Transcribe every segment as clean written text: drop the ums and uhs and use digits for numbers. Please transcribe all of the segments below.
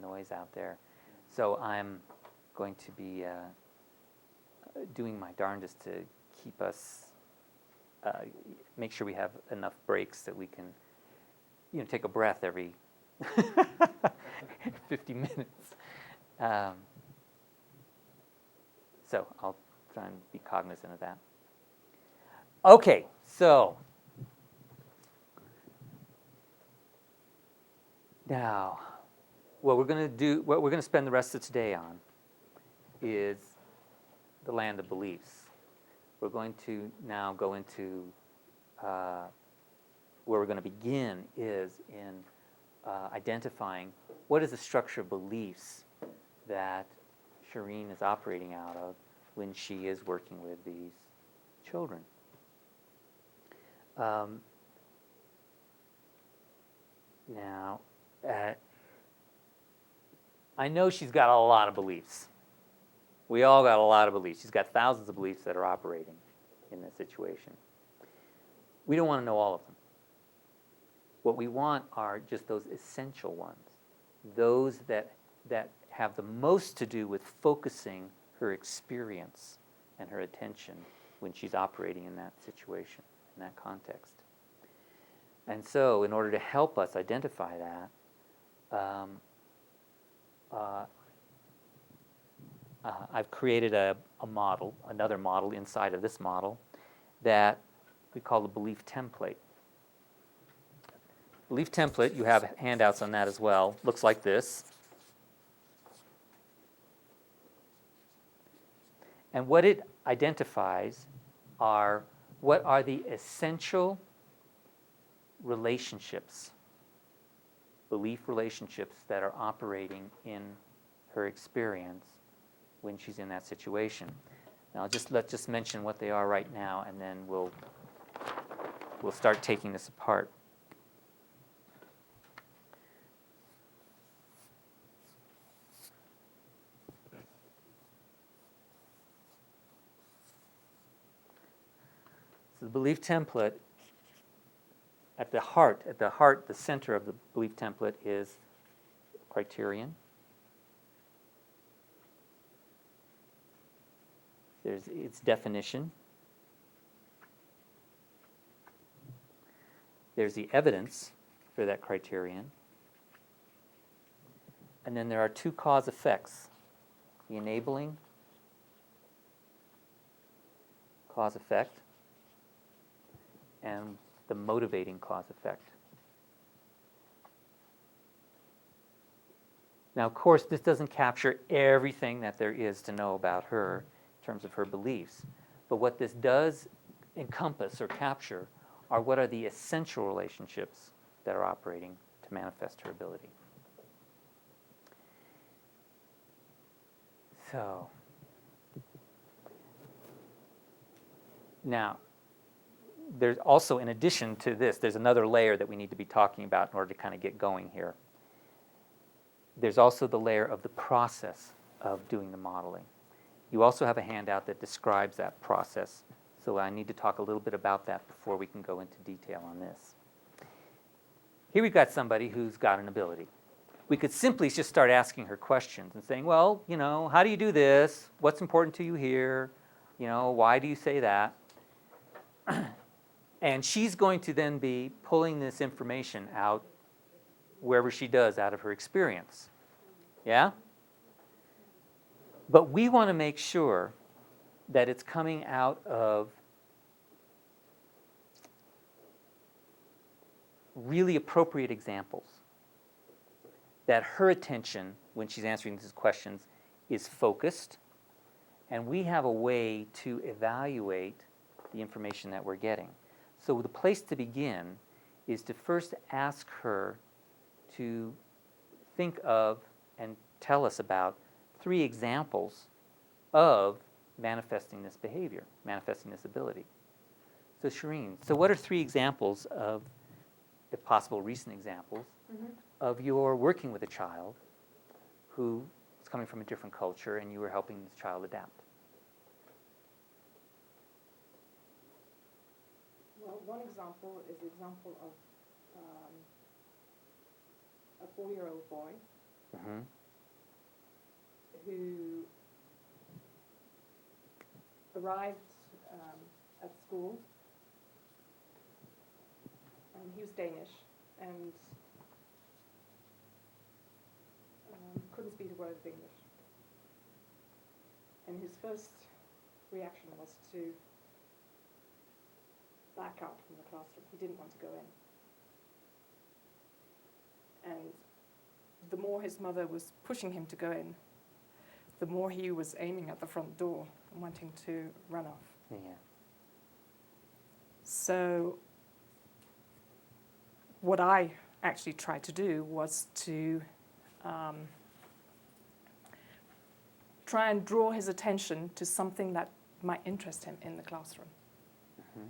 noise out there. So I'm going to be doing my darndest to keep us, make sure we have enough breaks that we can, take a breath every 50 minutes. So I'll try and be cognizant of that. Okay, so now what we're going to spend the rest of today on is the land of beliefs. We're going to now go into where we're going to begin is in identifying what is the structure of beliefs that Shireen is operating out of when she is working with these children. Now, I know she's got a lot of beliefs. We all got a lot of beliefs. She's got thousands of beliefs that are operating in this situation. We don't want to know all of them. What we want are just those essential ones, those that have the most to do with focusing her experience and her attention when she's operating in that situation, in that context. And so, in order to help us identify that, I've created a model, another model inside of this model, that we call the belief template. Belief template, you have handouts on that as well, looks like this. And what it identifies are what are the essential relationships, belief relationships that are operating in her experience when she's in that situation. Now, let's just mention what they are right now, and then we'll start taking this apart. So the belief template, at the heart, the center of the belief template is criterion. There's its definition. There's the evidence for that criterion. And then there are two cause effects, the enabling cause effect and the motivating cause effect. Now, of course, this doesn't capture everything that there is to know about her in terms of her beliefs. But what this does encompass or capture are what are the essential relationships that are operating to manifest her ability. So, now, there's also, in addition to this, there's another layer that we need to be talking about in order to kind of get going here. There's also the layer of the process of doing the modeling. You also have a handout that describes that process, so I need to talk a little bit about that before we can go into detail on this. Here we've got somebody who's got an ability. We could simply just start asking her questions and saying, well, how do you do this? What's important to you here? Why do you say that? And she's going to then be pulling this information out wherever she does out of her experience. Yeah? But we want to make sure that it's coming out of really appropriate examples. That her attention, when she's answering these questions, is focused, and we have a way to evaluate the information that we're getting. So the place to begin is to first ask her to think of and tell us about 3 examples of manifesting this behavior, manifesting this ability. So Shireen, so what are 3 examples of, if possible, recent examples, of your working with a child who is coming from a different culture and you were helping this child adapt? Well, one example is the example of a 4-year-old boy Mm-hmm. who arrived at school, and he was Danish, and couldn't speak a word of English. And his first reaction was to back out from the classroom. He didn't want to go in. And the more his mother was pushing him to go in, the more he was aiming at the front door and wanting to run off. Yeah. So what I actually tried to do was to try and draw his attention to something that might interest him in the classroom. Mm-hmm.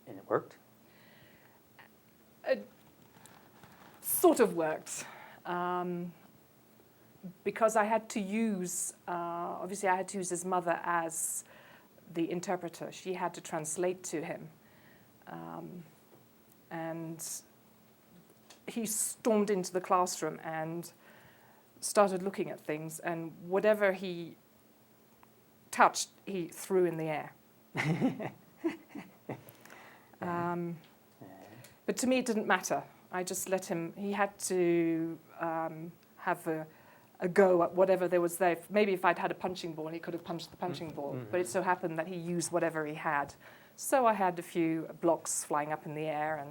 And it worked? It sort of worked. Because I had to use, obviously I had to use his mother as the interpreter. She had to translate to him. And he stormed into the classroom and started looking at things, and whatever he touched, he threw in the air. But to me, it didn't matter. I just let him, he had to have a go at whatever there was there. Maybe if I'd had a punching ball, he could have punched the punching ball, Mm-hmm. but it so happened that he used whatever he had. So I had a few blocks flying up in the air,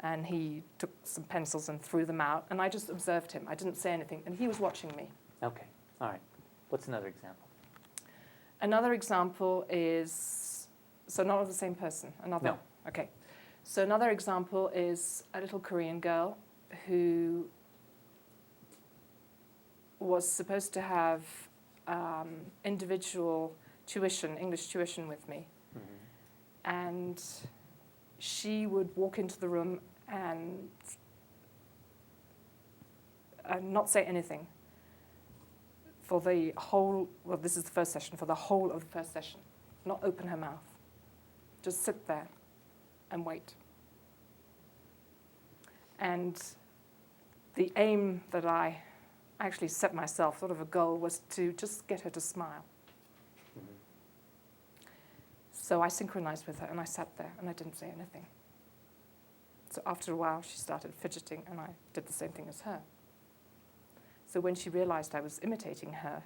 and he took some pencils and threw them out, and I just observed him. I didn't say anything, and he was watching me. Okay, all right. What's another example? Another example is, so not of the same person, another? No. Okay. So another example is a little Korean girl who was supposed to have individual tuition, English tuition with me. Mm-hmm. And she would walk into the room and not say anything for the whole, well, this is the first session, for the whole of the first session. Not open her mouth. Just sit there and wait. And the aim that I actually set myself, sort of a goal, was to just get her to smile. Mm-hmm. So I synchronized with her, and I sat there, and I didn't say anything. So after a while, she started fidgeting, and I did the same thing as her. So when she realized I was imitating her,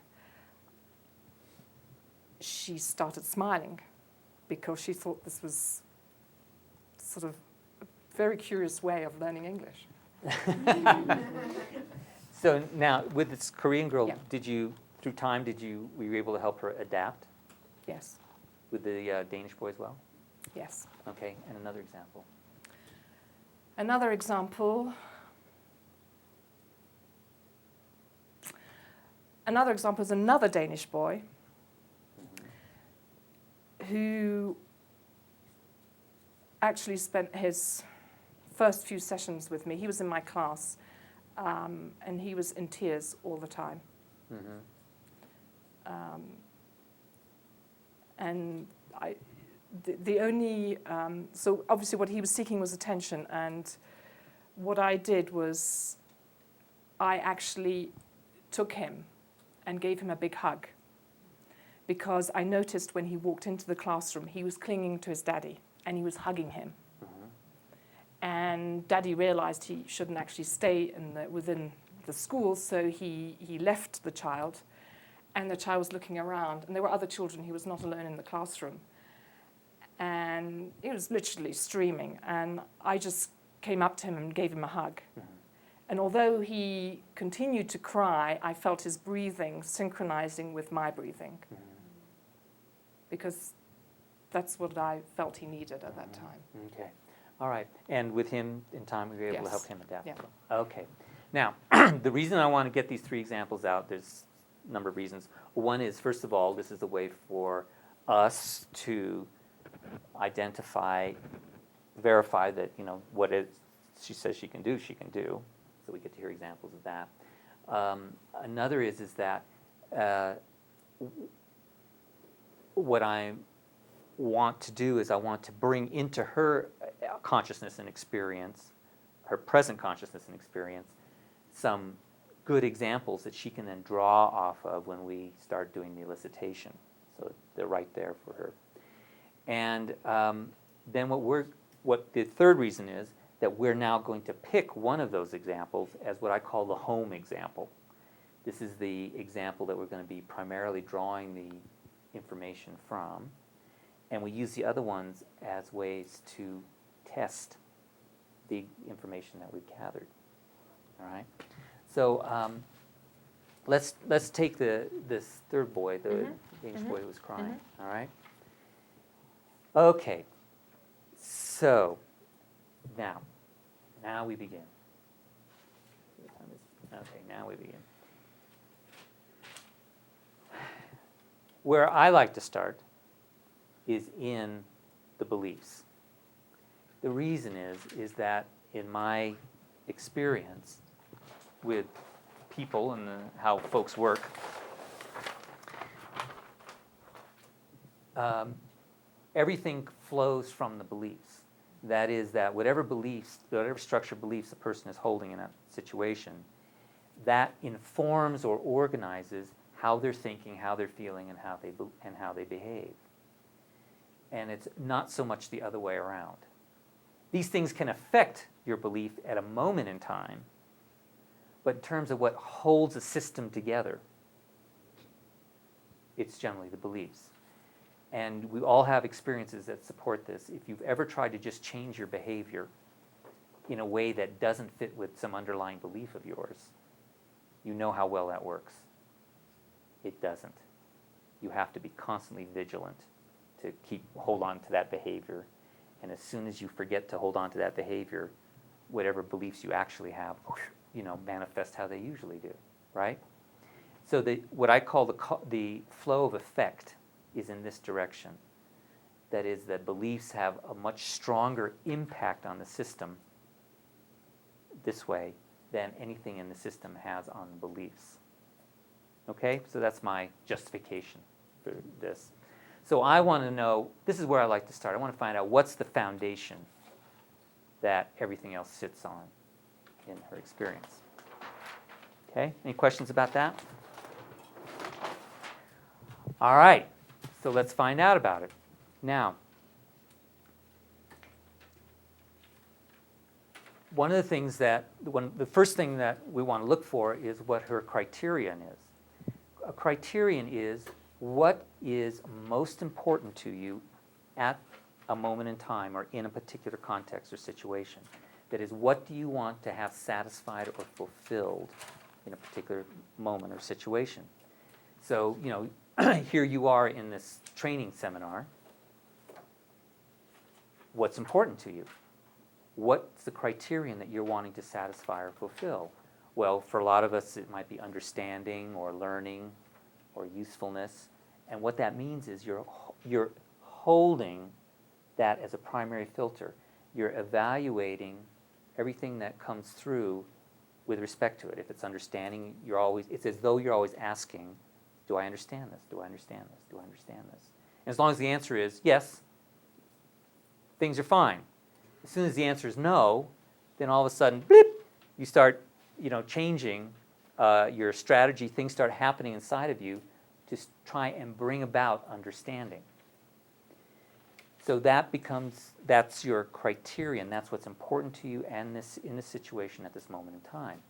she started smiling, because she thought this was sort of a very curious way of learning English. So now, with this Korean girl, Yeah. did you, through time, were you able to help her adapt Yes, with the Danish boy as well? yes. Okay, and another example. Another example. Another example is another Danish boy who actually spent his first few sessions with me. He was in my class, and he was in tears all the time. Mm-hmm. And the only, so obviously what he was seeking was attention, and what I did was I actually took him and gave him a big hug, because I noticed when he walked into the classroom, he was clinging to his daddy and he was hugging him. Mm-hmm. And daddy realized he shouldn't actually stay within the school, so he left the child, and the child was looking around, and there were other children. He was not alone in the classroom. And he was literally streaming, and I just came up to him and gave him a hug. Mm-hmm. And although he continued to cry, I felt his breathing synchronizing with my breathing, Mm-hmm. because that's what I felt he needed at that time. Okay. All right. And with him, in time, we were able to Yes. help him adapt. Yeah. Okay. Now, the reason I want to get these three examples out, there's a number of reasons. One is, first of all, this is a way for us to identify, verify that, what it she says she can do. So we get to hear examples of that. Another is that what I want to do is I want to bring into her consciousness and experience, her present consciousness and experience, some good examples that she can then draw off of when we start doing the elicitation. So they're right there for her. And then what the third reason is that we're now going to pick one of those examples as what I call the home example. This is the example that we're going to be primarily drawing the information from. And we use the other ones as ways to test the information that we've gathered. All right? So let's take this third boy, the Danish boy who was crying. All right? Okay. So now we begin. Okay, now we begin. Where I like to start is in the beliefs. The reason is that in my experience with people and how folks work, everything flows from the beliefs. That is that whatever structured beliefs a person is holding in a situation, that informs or organizes how they're thinking, how they're feeling, and how they behave. And it's not so much the other way around. These things can affect your belief at a moment in time, but in terms of what holds a system together, it's generally the beliefs. And we all have experiences that support this. If you've ever tried to just change your behavior in a way that doesn't fit with some underlying belief of yours, you know how well that works. It doesn't. You have to be constantly vigilant to hold on to that behavior. And as soon as you forget to hold on to that behavior, whatever beliefs you actually have, manifest how they usually do, right? So what I call the flow of effect is in this direction. That is, that beliefs have a much stronger impact on the system this way than anything in the system has on the beliefs. Okay, so that's my justification for this. So I want to know, this is where I like to start. I want to find out what's the foundation that everything else sits on in her experience. Okay, any questions about that? All right, so let's find out about it. Now, the first thing that we want to look for is what her criterion is. A criterion is what is most important to you at a moment in time or in a particular context or situation. That is, what do you want to have satisfied or fulfilled in a particular moment or situation? So, here you are in this training seminar. What's important to you? What's the criterion that you're wanting to satisfy or fulfill? Well, for a lot of us, it might be understanding or learning or usefulness. And what that means is you're holding that as a primary filter. You're evaluating everything that comes through with respect to it. If it's understanding, it's as though you're always asking, do I understand this? Do I understand this? Do I understand this? And as long as the answer is yes, things are fine. As soon as the answer is no, then all of a sudden, bleep, you start changing your strategy. Things start happening inside of you to try and bring about understanding. So that's your criterion. That's what's important to you and in this situation at this moment in time.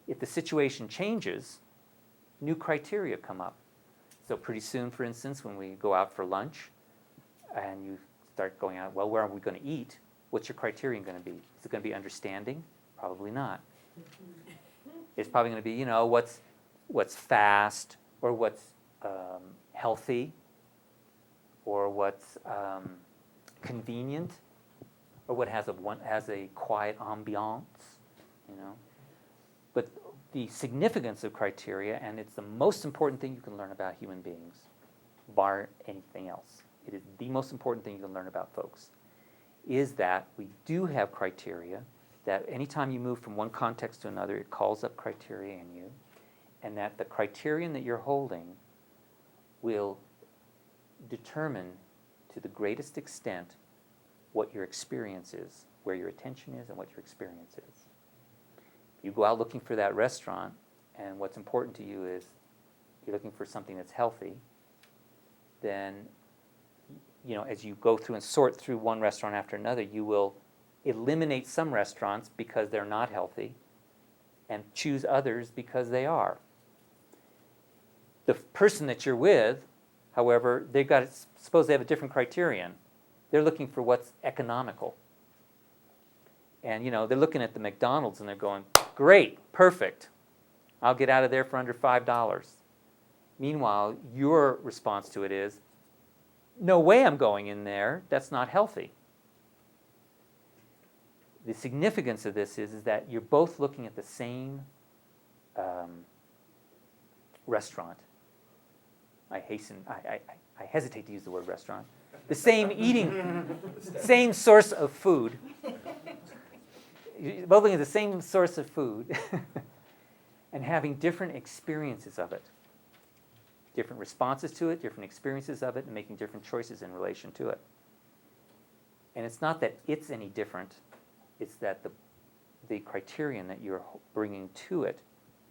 If the situation changes, new criteria come up. So pretty soon, for instance, when we go out for lunch and you start going out, well, where are we going to eat? What's your criterion going to be? Is it going to be understanding? Probably not. It's probably going to be, what's fast or what's healthy or what's convenient or what has a quiet ambiance, But the significance of criteria, and it's the most important thing you can learn about human beings, bar anything else. It is the most important thing you can learn about folks, is that we do have criteria, that anytime you move from one context to another, it calls up criteria in you, and that the criterion that you're holding will determine to the greatest extent what your experience is, where your attention is, and what your experience is. You go out looking for that restaurant, and what's important to you is you're looking for something that's healthy, then, as you go through and sort through one restaurant after another, you will eliminate some restaurants because they're not healthy and choose others because they are. The person that you're with, however, suppose they have a different criterion. They're looking for what's economical. And, they're looking at the McDonald's and they're going, great, perfect. I'll get out of there for under $5. Meanwhile, your response to it is, no way I'm going in there. That's not healthy. The significance of this is that you're both looking at the same restaurant. I hesitate to use the word restaurant. The same same source of food. You're both looking at the same source of food and having different experiences of it. Different responses to it, different experiences of it, and making different choices in relation to it. And it's not that it's any different, it's that the criterion that you're bringing to it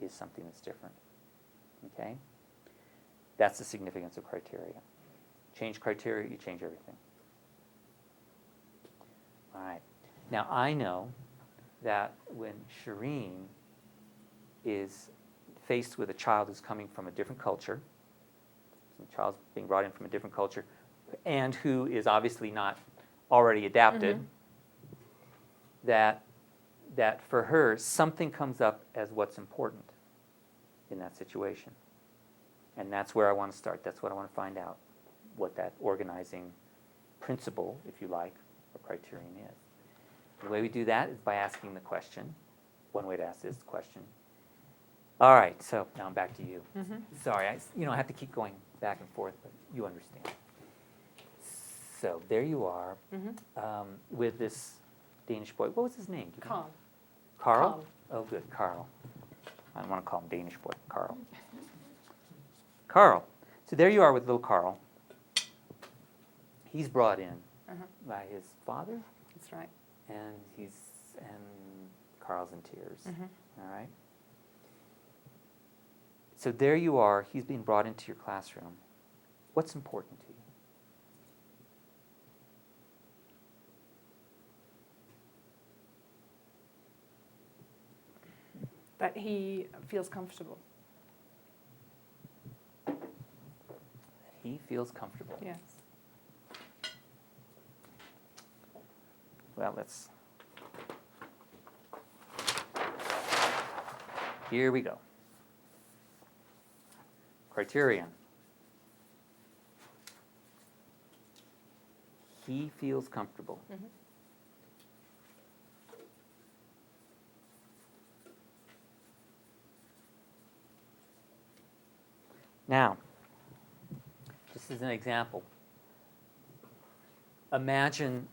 is something that's different. Okay? That's the significance of criteria. Change criteria, you change everything. All right. Now, I know that when Shireen is faced with a child who's coming from a different culture, a child's being brought in from a different culture, and who is obviously not already adapted, that for her, something comes up as what's important in that situation. And that's where I want to start. That's what I want to find out, what that organizing principle, if you like, or criterion is. The way we do that is by asking the question. One way to ask this question. All right, so now I'm back to you. Sorry, I have to keep going back and forth, but you understand. So there you are with this Danish boy. What was his name? Carl. Carl? Oh, good, Carl. I don't want to call him Danish boy, Carl. Carl. So there you are with little Carl. He's brought in by his father. That's right. And Carl's in tears. All right. So there you are. He's being brought into your classroom. What's important to you? That he feels comfortable. He feels comfortable. Yes. Well, here we go. Criterion. He feels comfortable. Now, just as an example, imagine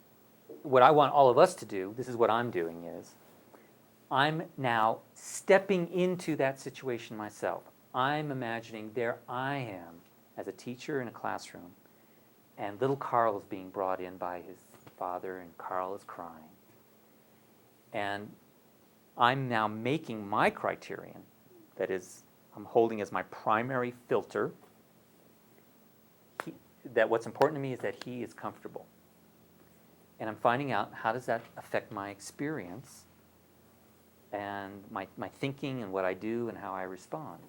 what I want all of us to do, this is what I'm doing is, I'm now stepping into that situation myself. I'm imagining there I am as a teacher in a classroom, and little Carl is being brought in by his father, and Carl is crying. And I'm now making my criterion, that is, I'm holding as my primary filter, that what's important to me is that he is comfortable. And I'm finding out how does that affect my experience and my thinking and what I do and how I respond.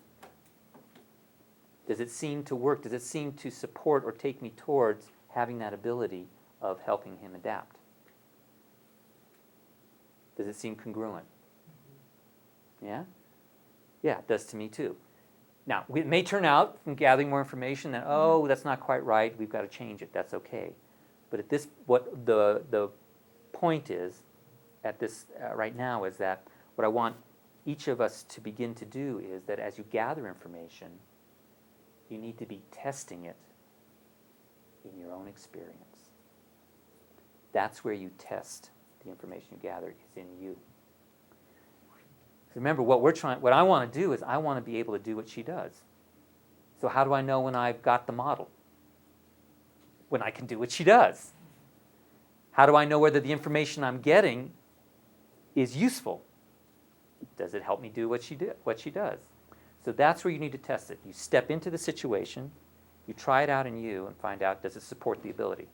Does it seem to work? Does it seem to support or take me towards having that ability of helping him adapt? Does it seem congruent? Yeah? Yeah, it does to me too. Now, it may turn out from gathering more information that, oh, that's not quite right, we've got to change it, that's okay. But at this, what the point is, at this right now, is that what I want each of us to begin to do is that as you gather information, you need to be testing it in your own experience. That's where you test the information you gather, is in you. Remember, what I want to do is I want to be able to do what she does. So how do I know when I've got the model? When I can do what she does. How do I know whether the information I'm getting is useful? Does it help me do what she does? So that's where you need to test it. You step into the situation, you try it out in you and find out, does it support the ability?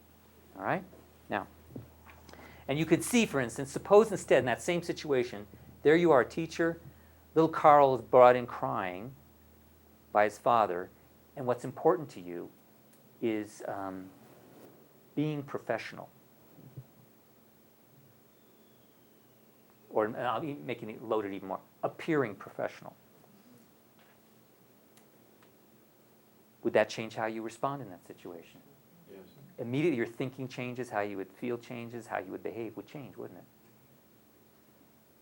All right? Now, and you could see, for instance, suppose instead in that same situation, there you are, teacher, little Carl is brought in crying by his father, and what's important to you is being professional. Or I'll be making it loaded even more, appearing professional. Would that change how you respond in that situation? Yes. Immediately your thinking changes, how you would feel changes, how you would behave would change, wouldn't it?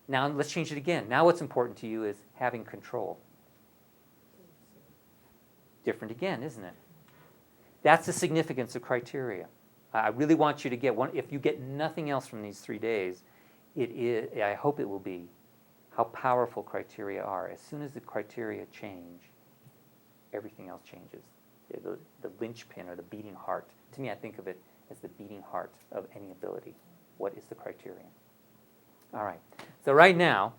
Now let's change it again. Now what's important to you is having control. Different again, isn't it? That's the significance of criteria. I really want you to get one. If you get nothing else from these 3 days, it is, I hope it will be, how powerful criteria are. As soon as the criteria change, everything else changes. The linchpin or the beating heart. To me, I think of it as the beating heart of any ability. What is the criterion? All right. So right now,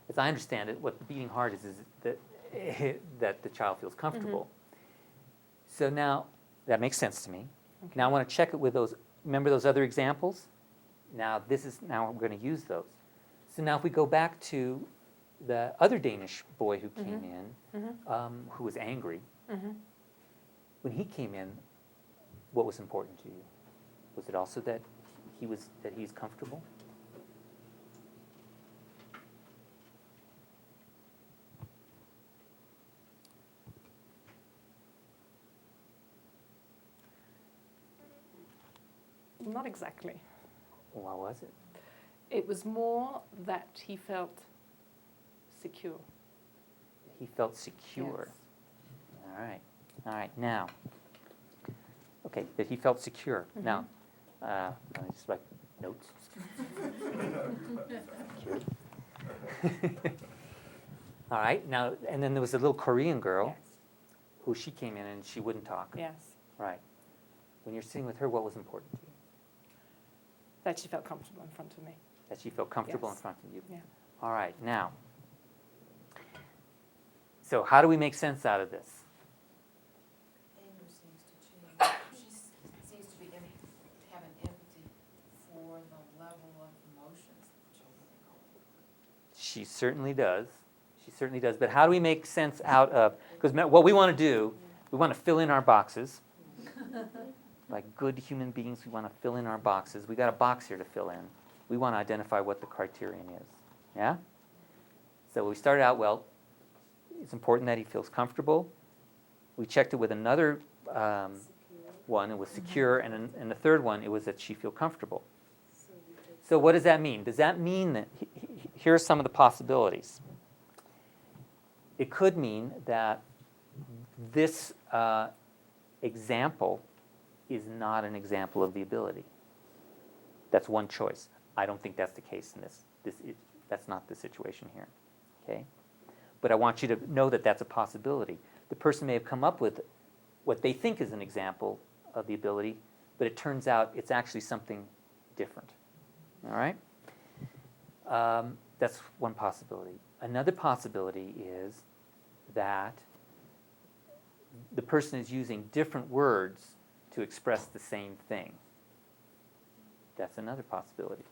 as I understand it, what the beating heart is that, that the child feels comfortable. So now, that makes sense to me. Okay. Now I want to check it with those, remember those other examples? Now we're going to use those. So now if we go back to the other Danish boy who came in, who was angry, when he came in, what was important to you? Was it also that he's comfortable? Not exactly. What was it? It was more that he felt secure. He felt secure. Yes. All right. Now, okay, that he felt secure. Now, let me just write notes. All right. Now, and then there was a little Korean girl Yes. who she came in and she wouldn't talk. Yes. Right. When you're sitting with her, what was important to you? That she felt comfortable in front of me. That she felt comfortable Yes. in front of you. Yeah. All right. Now, so how do we make sense out of this? Anger seems to change. She seems to be have an empathy for the level of emotions that the children are going. She certainly does. She certainly does. But how do we make sense out of, because what we want to do, we want to fill in our boxes. Like good human beings, we want to fill in our boxes. We got a box here to fill in. We want to identify what the criterion is. Yeah? So we started out, well, it's important that he feels comfortable. We checked it with another one, it was secure, and the third one, it was that she feel comfortable. So what does that mean? Does that mean that, here are some of the possibilities. It could mean that this example is not an example of the ability. That's one choice. I don't think that's the case in this. That's not the situation here. Okay? But I want you to know that that's a possibility. The person may have come up with what they think is an example of the ability, but it turns out it's actually something different. All right? That's one possibility. Another possibility is that the person is using different words to express the same thing. That's another possibility.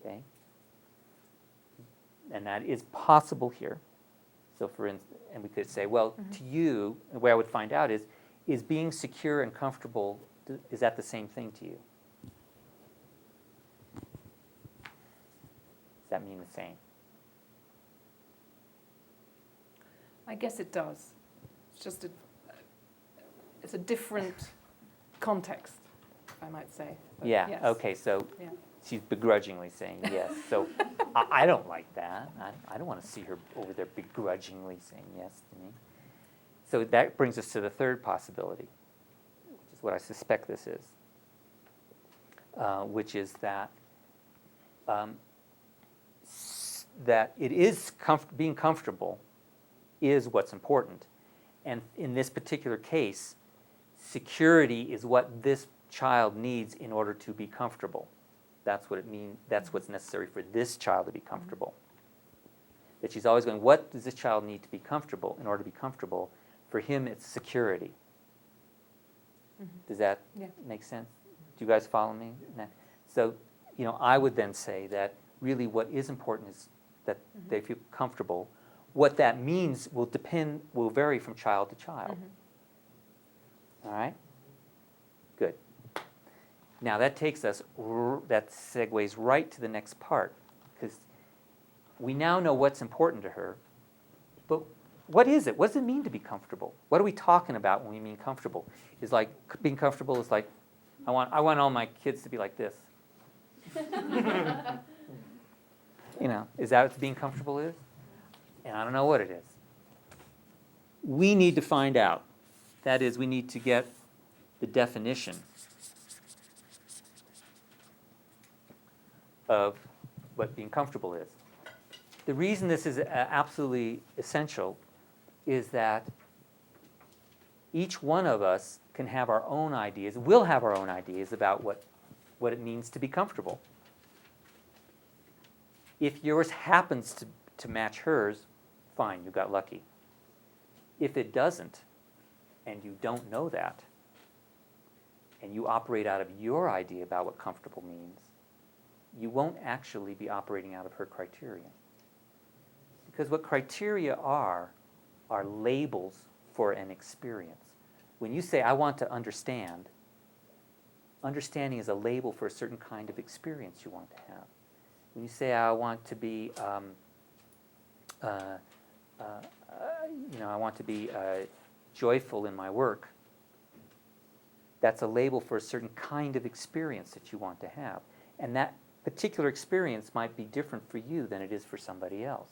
Okay? And that is possible here. So for instance, and we could say, well, to you, the way I would find out is being secure and comfortable, is that the same thing to you? Does that mean the same? I guess it does. It's just it's a different context, if I might say. But Yeah, yes. okay, so Yeah. she's begrudgingly saying yes. So I don't like that. I don't want to see her over there begrudgingly saying yes to me. So that brings us to the third possibility, which is what I suspect this is, which is that that it is being comfortable is what's important. And in this particular case, security is what this child needs in order to be comfortable. That's what it means. That's what's necessary for this child to be comfortable. that she's always going, what does this child need to be comfortable in order to be comfortable? For him, it's security. Does that Yeah. make sense? Do you guys follow me? So, I would then say that really what is important is that they feel comfortable. What that means will vary from child to child. All right? Good. Now that takes us, that segues right to the next part, because we now know what's important to her, but what is it? What does it mean to be comfortable? What are we talking about when we mean comfortable? Is like, being comfortable is like, I want all my kids to be like this. Is that what being comfortable is? And I don't know what it is. We need to find out. That is, we need to get the definition of what being comfortable is. The reason this is absolutely essential is that each one of us can have our own ideas, will have our own ideas about what it means to be comfortable. If yours happens to match hers, fine, you got lucky. If it doesn't, and you don't know that, and you operate out of your idea about what comfortable means, you won't actually be operating out of her criteria. Because what criteria are labels for an experience. When you say, I want to understand, understanding is a label for a certain kind of experience you want to have. When you say, I want to be, I want to be joyful in my work, that's a label for a certain kind of experience that you want to have. And that particular experience might be different for you than it is for somebody else.